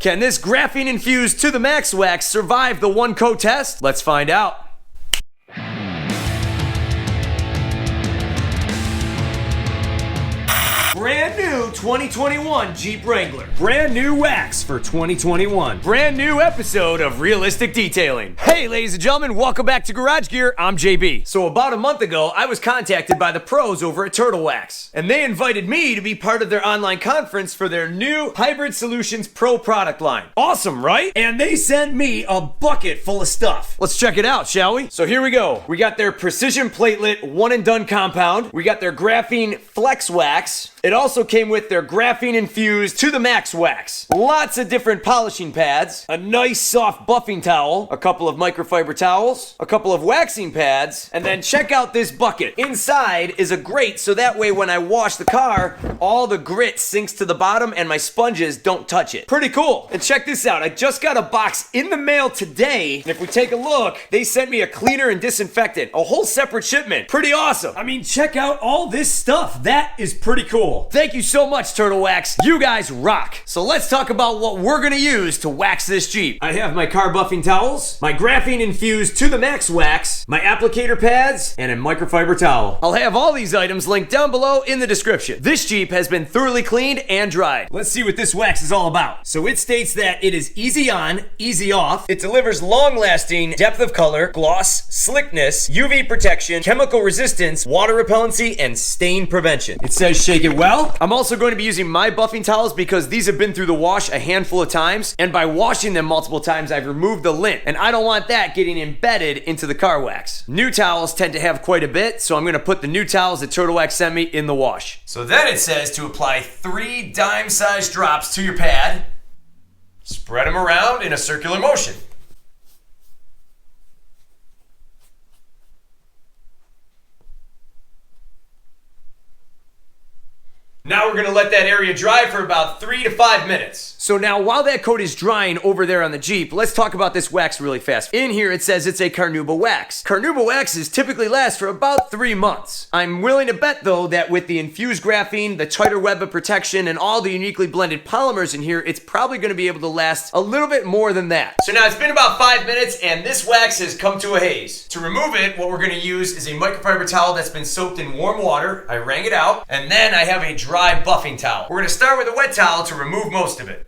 Can this graphene infused to the max wax survive the one coat test? Let's find out. Brand new 2021 Jeep Wrangler. Brand new wax for 2021. Brand new episode of Realistic Detailing. Hey, ladies and gentlemen, welcome back to Garage Gear. I'm JB. So about a month ago, I was contacted by the pros over at turtlewax, and they invited me to be part of their online conference for their new Hybrid Solutions Pro product line. Awesome, right? And they sent me a bucket full of stuff. Let's check it out, shall we? So here we go. We got their Precision Platelet one and done compound. We got their graphene flex wax. It also came with their graphene infused to the max wax. Lots of different polishing pads, a nice soft buffing towel, a couple of microfiber towels, a couple of waxing pads, and then check out this bucket. Inside is a grate so that way when I wash the car, all the grit sinks to the bottom and my sponges don't touch it. Pretty cool. And check this out. I just got a box in the mail today, and if we take a look, they sent me a cleaner and disinfectant, a whole separate shipment. Pretty awesome. I mean, check out all this stuff. That is pretty cool. Thank you so much, turtlewax. You guys rock. So let's talk about what we're gonna use to wax this Jeep. I have my car buffing towels, my graphene infused to the max wax, my applicator pads, and a microfiber towel. I'll have all these items linked down below in the description. This Jeep has been thoroughly cleaned and dried. Let's see what this wax is all about. So it states that it is easy on, easy off. It delivers long-lasting depth of color, gloss, slickness, UV protection, chemical resistance, water repellency, and stain prevention. It says shake it well. I'm also going to be using my buffing towels because these have been through the wash a handful of times, and by washing them multiple times, I've removed the lint, and I don't want that getting embedded into the car wax. New towels tend to have quite a bit, so I'm going to put the new towels that turtlewax sent me in the wash. So then it says to apply 3 dime-sized drops to your pad, spread them around in a circular motion. Now we're gonna let that area dry for about 3 to 5 minutes. So now while that coat is drying over there on the Jeep, let's talk about this wax really fast. In here it says it's a carnauba wax. Carnauba waxes typically last for about 3 months. I'm willing to bet though that with the infused graphene, the tighter web of protection, and all the uniquely blended polymers in here, it's probably gonna be able to last a little bit more than that. So now it's been about 5 minutes and this wax has come to a haze. To remove it, what we're gonna use is a microfiber towel that's been soaked in warm water. I wring it out, and then I have a dry buffing towel. We're gonna start with a wet towel to remove most of it.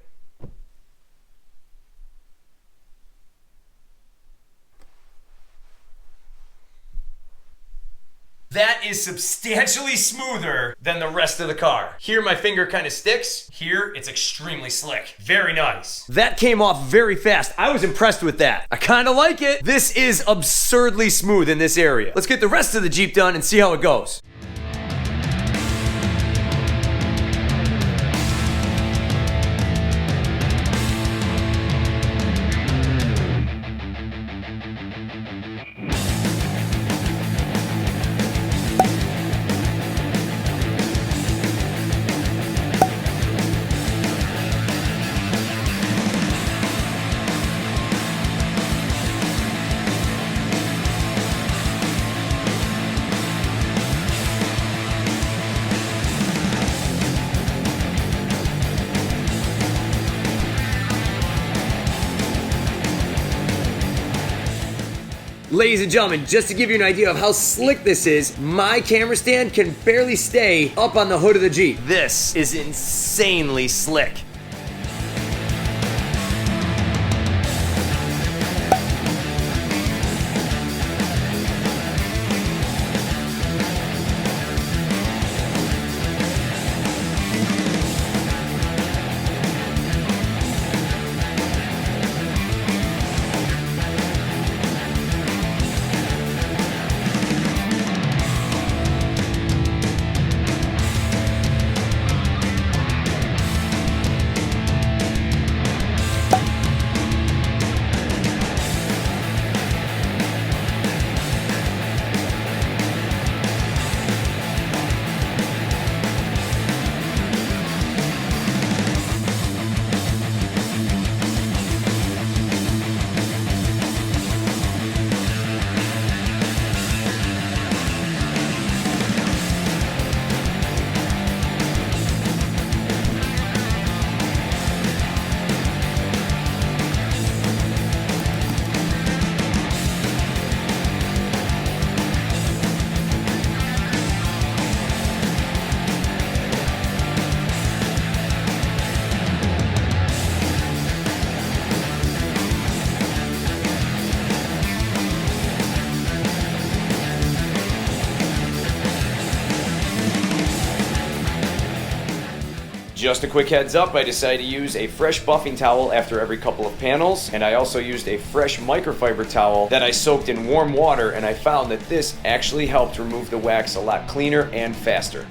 That is substantially smoother than the rest of the car. Here my finger kind of sticks. Here it's extremely slick. Very nice. That came off very fast. I was impressed with that. I kind of like it. This is absurdly smooth in this area. Let's get the rest of the Jeep done and see how it goes. Ladies and gentlemen, just to give you an idea of how slick this is, my camera stand can barely stay up on the hood of the Jeep. This is insanely slick. Just a quick heads up, I decided to use a fresh buffing towel after every couple of panels, and I also used a fresh microfiber towel that I soaked in warm water, and I found that this actually helped remove the wax a lot cleaner and faster.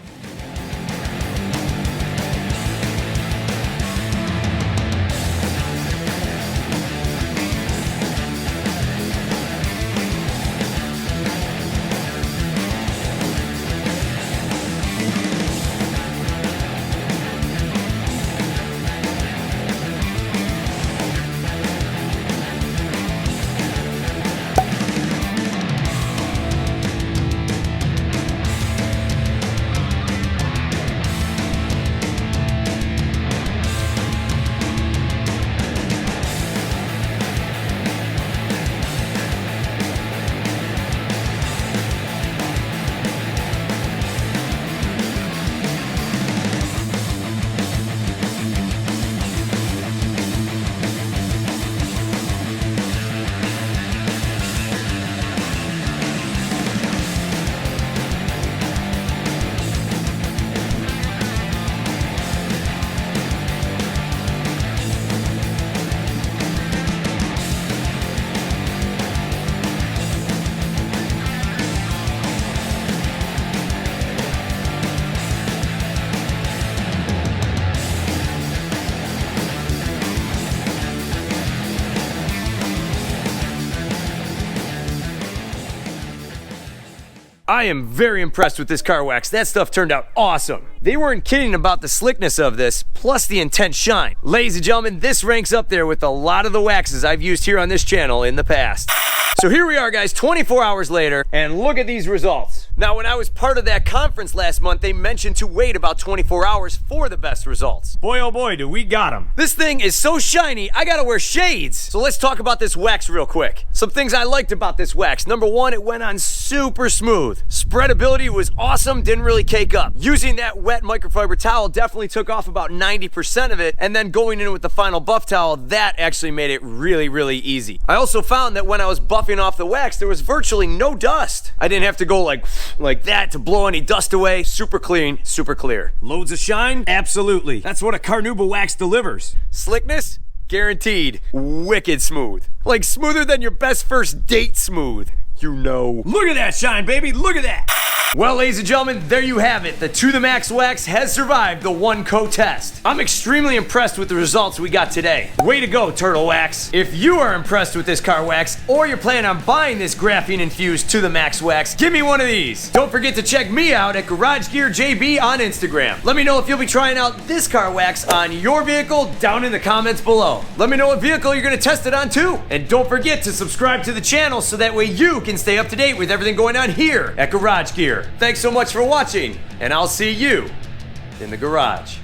I am very impressed with this car wax. That stuff turned out awesome. They weren't kidding about the slickness of this, plus the intense shine. Ladies and gentlemen, this ranks up there with a lot of the waxes I've used here on this channel in the past. So here we are, guys, 24 hours later, and look at these results. Now, when I was part of that conference last month, they mentioned to wait about 24 hours for the best results. Boy, oh boy, do we got them. This thing is so shiny, I gotta wear shades. So let's talk about this wax real quick. Some things I liked about this wax. Number one, it went on super smooth. Spreadability was awesome, didn't really cake up. Using that wet microfiber towel definitely took off about 90% of it, and then going in with the final buff towel, that actually made it really, really easy. I also found that when I was buffing off the wax, there was virtually no dust. I didn't have to go like that to blow any dust away. Super clean, super clear. Loads of shine? Absolutely. That's what a Carnauba wax delivers. Slickness? Guaranteed. Wicked smooth. Like smoother than your best first date smooth. You know. Look at that shine, baby. Look at that. Well, ladies and gentlemen, there you have it. The To The Max wax has survived the 1 coat test. I'm extremely impressed with the results we got today. Way to go, Turtlewax. If you are impressed with this car wax, or you're planning on buying this graphene infused To The Max wax, give me one of these. Don't forget to check me out at Garage Gear JB on Instagram. Let me know if you'll be trying out this car wax on your vehicle down in the comments below. Let me know what vehicle you're gonna test it on too. And don't forget to subscribe to the channel so that way you can stay up to date with everything going on here at Garage Gear. Thanks so much for watching, and I'll see you in the garage.